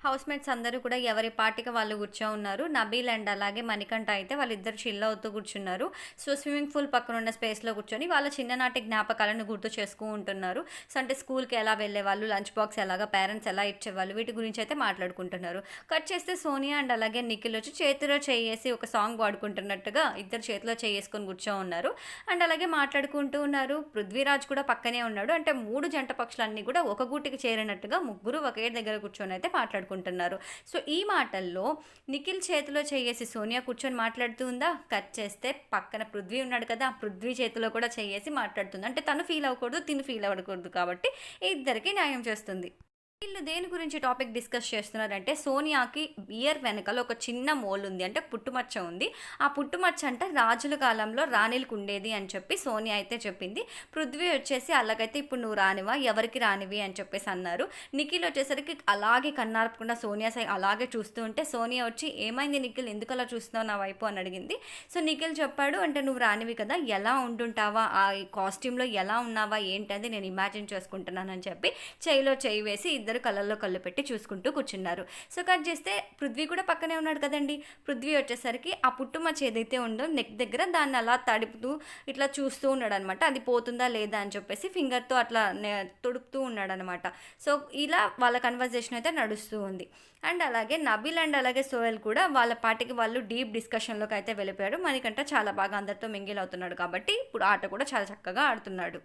Housemates అందరూ కూడా ఎవరి పాటికి వాళ్ళు కూర్చోనున్నారు. నబీల్ అండ్ అలాగే మణికంఠ అయితే వాళ్ళిద్దరు చిల్ అవుతూ కూర్చున్నారు. సో, స్విమ్మింగ్ పూల్ పక్కనున్న స్పేస్‌లో కూర్చొని వాళ్ళ చిన్ననాటి జ్ఞాపకాలను గుర్తు చేసుకుంటూ ఉంటున్నారు. సో, అంటే స్కూల్‌కి ఎలా వెళ్ళేవాళ్ళు, లంచ్ బాక్స్ ఎలాగా, పేరెంట్స్ ఎలా ఇచ్చేవాళ్ళు, వీటి గురించి అయితే మాట్లాడుకుంటున్నారు. కట్ చేస్తే సోనియా అండ్ అలాగే నిఖిల్ వచ్చి చేతిలో చెయ్యేసి ఒక సాంగ్ పాడుకుంటున్నట్టుగా ఇద్దరు చేతిలో చెయ్యేసుకొని కూర్చోనున్నారు. అండ్ అలాగే మాట్లాడుకుంటూ ఉన్నారు. పృథ్వీరాజ్ కూడా పక్కనే ఉన్నాడు. అంటే 3 జంట పక్షులన్నీ కూడా ఒక గూటికి చేరినట్టుగా ముగ్గురు ఒకే దగ్గర కూర్చొని అయితే మాట్లాడుకుంటున్నారు. సో, ఈ మాటల్లో నిఖిల్ చేతిలో చెయ్యేసి సోనియా కూర్చొని మాట్లాడుతూ ఉందా? కట్ చేస్తే పక్కన పృథ్వీ ఉన్నాడు కదా! పృథ్వీ చేతిలో కూడా చెయ్యేసి మాట్లాడుతుంది. అంటే తను ఫీల్ అవ్వకూడదు, తిను ఫీల్ అవ్వకూడదు కాబట్టి ఇద్దరికీ న్యాయం చేస్తుంది. వీళ్ళు దేని గురించి టాపిక్ డిస్కస్ చేస్తున్నారంటే, సోనియాకి ఇయర్ వెనకాల ఒక చిన్న మోల్ ఉంది. అంటే పుట్టుమచ్చ ఉంది. ఆ పుట్టుమచ్చ అంటే రాజుల కాలంలో రాణిలకు ఉండేది అని చెప్పి సోనియా అయితే చెప్పింది. పృథ్వీ వచ్చేసి అలాగైతే ఇప్పుడు నువ్వు రానివా? ఎవరికి రానివి అని చెప్పేసి అన్నారు. నిఖిల్ వచ్చేసరికి అలాగే కన్నార్పకుండా సోనియా అలాగే చూస్తూ ఉంటే సోనియా వచ్చి ఏమైంది నిఖిల్, ఎందుకు అలా చూస్తున్నావు నా వైపు అని అడిగింది. సో, నిఖిల్ చెప్పాడు, అంటే నువ్వు రానివి కదా, ఎలా ఉంటుంటావా, ఆ కాస్ట్యూమ్‌లో ఎలా ఉన్నావా ఏంటది నేను ఇమాజిన్ చేసుకుంటున్నానని చెప్పి చెయ్యిలో చెయ్యి వేసి ఇద్దరు కళ్ళల్లో కళ్ళు పెట్టి చూసుకుంటూ కూర్చున్నారు. సో, కట్ చేస్తే పృథ్వీ కూడా పక్కనే ఉన్నాడు కదండీ. పృథ్వీ వచ్చేసరికి ఆ పుట్టుమచ్చ ఏదైతే ఉందో నెక్ దగ్గర దాన్ని అలా తడుపుతూ ఇట్లా చూస్తూ ఉన్నాడనమాట. అది పోతుందా లేదా అని చెప్పేసి ఫింగర్‌తో అట్లా తొడుపుతూ ఉన్నాడనమాట. సో, ఇలా వాళ్ళ కన్వర్జేషన్ అయితే నడుస్తూ ఉంది. అండ్ అలాగే నబీల్ అండ్ అలాగే సోహెల్ కూడా వాళ్ళ పాటికి వాళ్ళు డీప్ డిస్కషన్‌లోకి అయితే వెళ్ళిపోయాడు. మణికంఠ చాలా బాగా అందరితో మింగిల్ అవుతున్నాడు కాబట్టి ఇప్పుడు ఆట కూడా చాలా చక్కగా ఆడుతున్నాడు.